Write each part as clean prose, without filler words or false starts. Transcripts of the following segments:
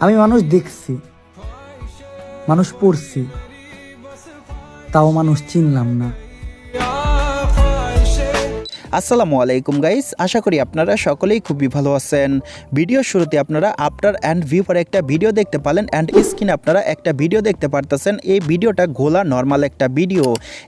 আমি মানুষ দেখছি, মানুষ পড়ছি, তাও মানুষ চিনলাম না। আসসালামু আলাইকুম গাইস, আশা করি আপনারা সকলেই খুবই ভালো আছেন। ভিডিও শুরুতে আপনারা আফটার অ্যান্ড বিফোর একটা ভিডিও দেখতে পেলেন অ্যান্ড স্ক্রিনে আপনারা একটা ভিডিও দেখতে পারতেছেন। এই ভিডিওটা ঘোলা নর্মাল একটা ভিডিও।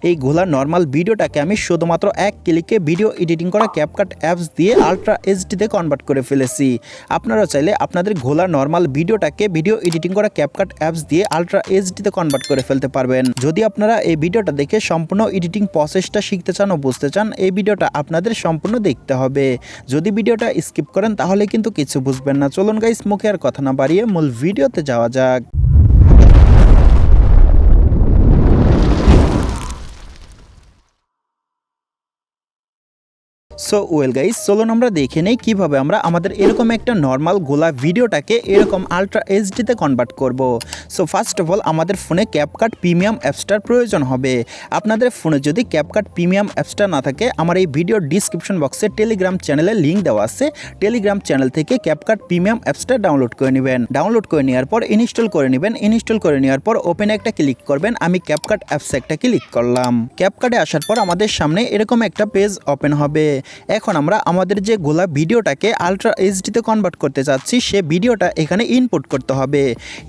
এই ঘোলা নর্মাল ভিডিওটাকে আমি শুধুমাত্র এক ক্লিকে ভিডিও এডিটিং করা ক্যাপকাট অ্যাপস দিয়ে আলট্রা এইচডিতে কনভার্ট করে ফেলেছি। আপনারা চাইলে আপনাদের ঘোলা নর্মাল ভিডিওটাকে ভিডিও এডিটিং করা ক্যাপকাট অ্যাপস দিয়ে আলট্রা এইচডিতে কনভার্ট করে ফেলতে পারবেন। যদি আপনারা এই ভিডিওটা দেখে সম্পূর্ণ এডিটিং প্রসেসটা শিখতে চান ও বুঝতে চান, এই ভিডিওটা আপনাদের সম্পূর্ণ দেখতে হবে। যদি ভিডিওটা স্কিপ করেন তাহলে কিন্তু কিছু বুঝবেন না। চলুন গাইস, মুখে আর কথা না বাড়িয়ে মূল ভিডিওতে যাওয়া যাক। সো ওয়েল গাইস, চলুন আমরা দেখে নেই কিভাবে আমরা আমাদের এরকম একটা নর্মাল গোলা ভিডিওটাকে এরকম আলট্রা এইচডিতে কনভার্ট করব। সো ফার্স্ট অফ অল আমাদের ফোনে ক্যাপকাট প্রিমিয়াম অ্যাপসটার প্রয়োজন হবে। আপনাদের ফোনে যদি ক্যাপকাট প্রিমিয়াম অ্যাপসটা না থাকে, আমার এই ভিডিওর ডিসক্রিপশন বক্সে টেলিগ্রাম চ্যানেলের লিঙ্ক দেওয়া আছে। টেলিগ্রাম চ্যানেল থেকে ক্যাপকাট প্রিমিয়াম অ্যাপসটা ডাউনলোড করে নেবেন। ডাউনলোড করে নেওয়ার পর ইনস্টল করে নেবেন। ইনস্টল করে নেওয়ার পর ওপেনে একটা ক্লিক করবেন। আমি ক্যাপকাট অ্যাপসে একটা ক্লিক করলাম। ক্যাপকাটে আসার পর আমাদের সামনে এরকম একটা পেজ ওপেন হবে। এখন আমরা আমাদের যে গোলা ভিডিওটাকে আলট্রা এইচডিতে কনভার্ট করতে চাচ্ছি, সে ভিডিওটা এখানে ইনপুট করতে হবে।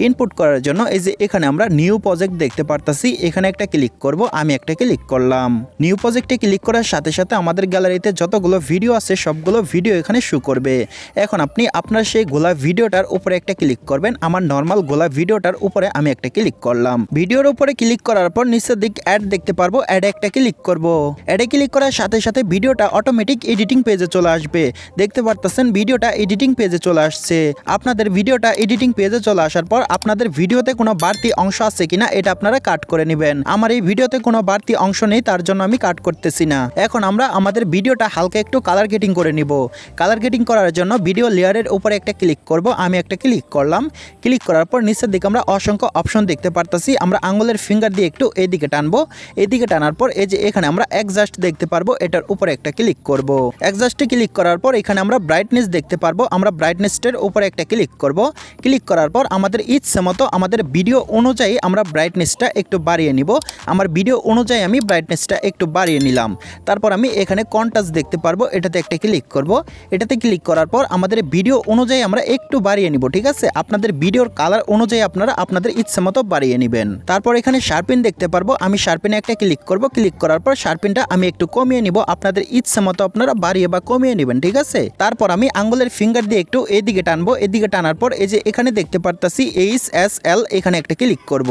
ইনপুট করার জন্য এই যে এখানে আমরা নিউ প্রজেক্ট দেখতে পারতাছি, এখানে একটা ক্লিক করব। আমি একটা ক্লিক করলাম। নিউ প্রজেক্টে ক্লিক করার সাথে সাথে আমাদের গ্যালারিতে যতগুলো ভিডিও আছে সবগুলো ভিডিও এখানে শো করবে। এখন আপনি আপনার সেই গোলা ভিডিওটার উপরে একটা ক্লিক করবেন। আমার নর্মাল গোলা ভিডিওটার উপরে আমি একটা ক্লিক করলাম। ভিডিওর উপরে ক্লিক করার পর নিচের দিক অ্যাড দেখতে পারবো, অ্যাডে একটা ক্লিক করব। অ্যাডে ক্লিক করার সাথে সাথে ভিডিওটা অটোমেটিক এডিটিং পেজে চলে আসবে। দেখতে পারতেছেন ভিডিওটা এডিটিং পেজে চলে আসছে। আপনাদের ভিডিওটা এডিটিং পেজে চলে আসার পর আপনাদের ভিডিওতে কোনো বাড়তি অংশ আছে কিনা এটা আপনারা কাট করে নেবেন। আমার এই ভিডিওতে কোনো বাড়তি অংশ নেই, তার জন্য আমি কাট করতেছি না। এখন আমরা আমাদের ভিডিওটা হালকা একটু কালার গেটিং করে নিব। কালার গেটিং করার জন্য ভিডিও লেয়ারের উপরে একটা ক্লিক করব। আমি একটা ক্লিক করলাম। ক্লিক করার পর নিচের দিকে আমরা অসংখ্য অপশন দেখতে পারতেছি। আমরা আঙ্গুলের ফিঙ্গার দিয়ে একটু এদিকে টানবো। এদিকে টানার পর এই যে এখানে আমরা অ্যাডজাস্ট দেখতে পারবো, এটার উপরে একটা ক্লিক করব। অ্যাডজাস্টে ক্লিক করার পর এখানে আমরা ব্রাইটনেস দেখতে পারবো। আমরা ব্রাইটনেসটার উপরে একটা ক্লিক করব। ক্লিক করার পর আমাদের ইচ্ছে মতো আমাদের ভিডিও অনুযায়ী আমরা ব্রাইটনেসটা একটু বাড়িয়ে নিব। আমার ভিডিও অনুযায়ী আমি ব্রাইটনেসটা একটু বাড়িয়ে নিলাম। তারপর আমি এখানে কন্ট্রাস্ট দেখতে পারবো, এটাতে একটা ক্লিক করব। এটাতে ক্লিক করার পর আমাদের ভিডিও অনুযায়ী আমরা একটু বাড়িয়ে নিব। ঠিক আছে, আপনাদের ভিডিওর কালার অনুযায়ী আপনারা আপনাদের ইচ্ছে মতো বাড়িয়ে নেবেন। তারপর এখানে শার্পিন দেখতে পারবো, আমি শার্পিনে একটা ক্লিক করব। ক্লিক করার পর শার্পিনটা আমি একটু কমিয়ে নিব। আপনাদের ইচ্ছে মতো আপনারা বাড়িয়ে বা কমিয়ে নেবেন। ঠিক আছে, তারপর আমি আঙ্গুলের ফিঙ্গার দিয়ে একটু এদিকে টানবো। এদিকে টানার পর এই যে এখানে দেখতে পারতাছি HSL, এখানে একটা ক্লিক করব।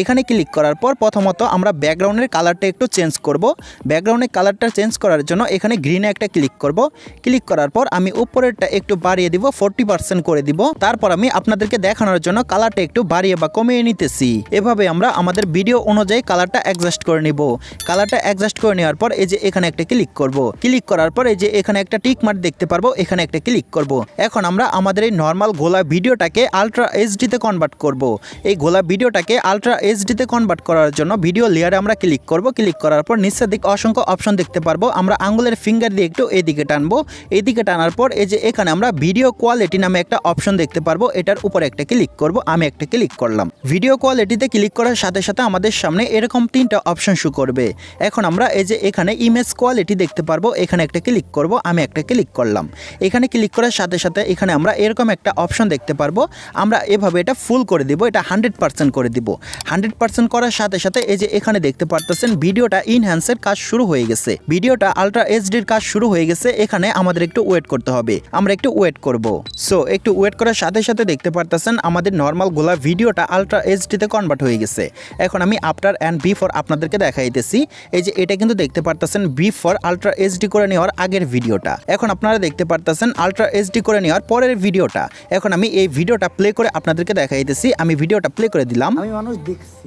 এখানে ক্লিক করার পর প্রথমত আমরা ব্যাকগ্রাউন্ডের কালারটা একটু চেঞ্জ করব। ব্যাকগ্রাউন্ডের কালারটা চেঞ্জ করার জন্য এখানে গ্রিনে একটা ক্লিক করব। ক্লিক করার পর আমি উপরেরটা একটু বাড়িয়ে দিব, 40% করে দিব। তারপর আমি আপনাদেরকে দেখানোর জন্য কালারটা একটু বাড়িয়ে বা কমিয়ে নিতেছি। এভাবে আমরা আমাদের ভিডিও অনুযায়ী কালারটা অ্যাডজাস্ট করে নিব। কালারটা অ্যাডজাস্ট করে নেওয়ার পর এই যে এখানে একটা ক্লিক করব। ক্লিক করার পর এই যে এখানে একটা টিক মার্ক দেখতে পারবো, এখানে একটা ক্লিক করব। এখন আমরা আমাদের এই নর্মাল গোলা ভিডিওটাকে আলট্রা এইচডিতে কনভার্ট করব। এই গোলা ভিডিওটাকে আলট্রা এইচডিতে কনভার্ট করার জন্য ভিডিও লেয়ারে আমরা ক্লিক করব। ক্লিক করার পর নিচের দিকে অসংখ্য অপশন দেখতে পারবো। আমরা আঙ্গুলের ফিঙ্গার দিয়ে একটু এদিকে টানবো। এদিকে টানার পর এই যে এখানে আমরা ভিডিও কোয়ালিটি নামে একটা অপশন দেখতে পারবো, এটার উপরে একটা ক্লিক করব। আমি একটা ক্লিক করলাম। ভিডিও কোয়ালিটিতে ক্লিক করার সাথে সাথে আমাদের সামনে এরকম তিনটা অপশন শো করবে। এখন আমরা এই যে এখানে ইমেজ কোয়ালিটি দেখতে পারবো, এখানে একটা ক্লিক করব। আমি একটা ক্লিক করলাম। এখানে ক্লিক করার সাথে সাথে এখানে আমরা এরকম একটা অপশন দেখতে পারবো। আমরা এভাবে এটা ফুল করে দিব, এটা 100% করে দিব। 100% করার সাথে সাথে এই যে এখানে দেখতে পারতেছেন ভিডিওটা ইনহ্যান্সের কাজ শুরু হয়ে গেছে। ভিডিওটা আলট্রা এইচডির কাজ শুরু হয়ে গেছে। এখানে আমাদের একটু ওয়েট করতে হবে, আমরা একটু ওয়েট করব। সো একটু ওয়েট করার সাথে সাথে দেখতে পারতেছেন আমাদের নর্মাল গোলা ভিডিওটা আলট্রা এইচডিতে কনভার্ট হয়ে গেছে। এখন আমি আফটার অ্যান্ড বিফোর আপনাদেরকে দেখাইতেছি। এই যে এটা কিন্তু দেখতে পারতেছেন বিফোর আলট্রা এইচডি করে নেওয়ার আগের ভিডিওটা। এখন আপনারা দেখতে পারতেছেন আলট্রা এইচডি করে নেওয়ার পরের ভিডিওটা। এখন আমি এই ভিডিওটা প্লে করে আপনাদেরকে দেখাইতেছি। আমি ভিডিওটা প্লে করে দিলাম। আমি মানুষ দেখছি,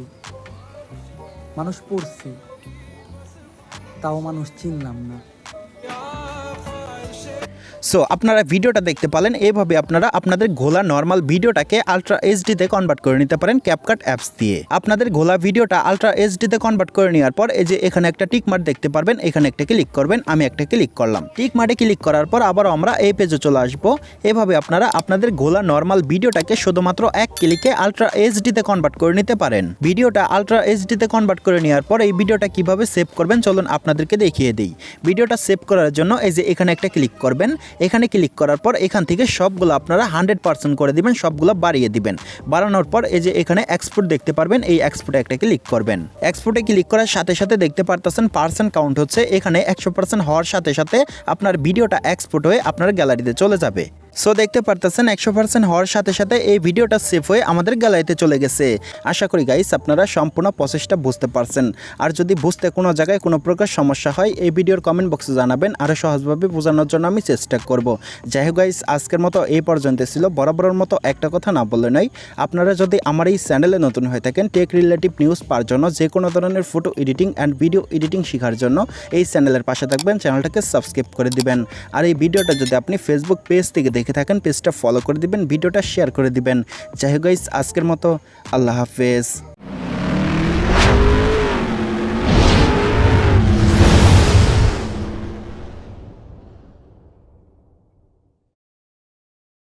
মানুষ পড়ছি, তাও মানুষ চিনলাম না। সো আপনারা ভিডিওটা দেখতে পালেন, এইভাবে আপনারা আপনাদের ঘোলা নর্মাল ভিডিওটাকে আলট্রা এইচডিতে কনভার্ট করে নিতে পারেন ক্যাপকাট অ্যাপস দিয়ে। আপনাদের ঘোলা ভিডিওটা আলট্রা এইচডিতে কনভার্ট করে নেওয়ার পর এই যে এখানে একটা টিক মার্ক দেখতে পারবেন, এখানে একটা ক্লিক করবেন। আমি একটা ক্লিক করলাম। টিক মার্কে ক্লিক করার পর আবার আমরা এই পেজে চলে আসবো। এভাবে আপনারা আপনাদের ঘোলা নর্মাল ভিডিওটাকে শুধুমাত্র এক ক্লিকে আলট্রা এইচডিতে কনভার্ট করে নিতে পারেন। ভিডিওটা আলট্রা এইচডিতে কনভার্ট করে নেওয়ার পর এই ভিডিওটা কিভাবে সেভ করবেন চলুন আপনাদেরকে দেখিয়ে দিই। ভিডিওটা সেভ করার জন্য এই যে এখানে একটা ক্লিক করবেন। এখানে ক্লিক করার পর এখান থেকে সবগুলো আপনারা 100% করে দিবেন, সবগুলো বাড়িয়ে দিবেন। বাড়ানোর পর এই যে এখানে এক্সপোর্ট দেখতে পারবেন, এই এক্সপোর্টে একটা ক্লিক করবেন। এক্সপোর্টে ক্লিক করার সাথে সাথে দেখতে পারতেছেন পার্সেন্ট কাউন্ট হচ্ছে। এখানে 100% হওয়ার সাথে সাথে আপনার ভিডিওটা এক্সপোর্ট হয়ে আপনার গ্যালারিতে চলে যাবে। সো দেখতে পারতেছেন 100% হওয়ার সাথে সাথে এই ভিডিওটা সেভ হয়ে আমাদের গ্যালারিতে চলে গেছে। আশা করি গাইস আপনারা সম্পূর্ণ প্রসেসটা বুঝতে পারছেন। আর যদি বুঝতে কোনো জায়গায় কোনো প্রকার সমস্যা হয় এই ভিডিওর কমেন্ট বক্সে জানাবেন, আরও সহজভাবে বোঝানোর জন্য আমি চেষ্টা করব। যাই হোক গাইস, আজকের মতো এই পর্যন্ত ছিল। বরাবরের মতো একটা কথা না বললে নয়, আপনারা যদি আমার এই চ্যানেলে নতুন হয়ে থাকেন টেক রিলেটিভ নিউজ পাওয়ার জন্য, যে কোনো ধরনের photo editing and video editing শেখার জন্য এই চ্যানেলের পাশে থাকবেন, চ্যানেলটাকে সাবস্ক্রাইব করে দিবেন। আর এই ভিডিওটা যদি আপনি ফেসবুক পেজ থেকে দেখে থাকেন পেজটা ফলো করে দিবেন, ভিডিওটা শেয়ার করে দিবেন। যাই হোক গাইস, আজকের মতো আল্লাহ হাফেজ।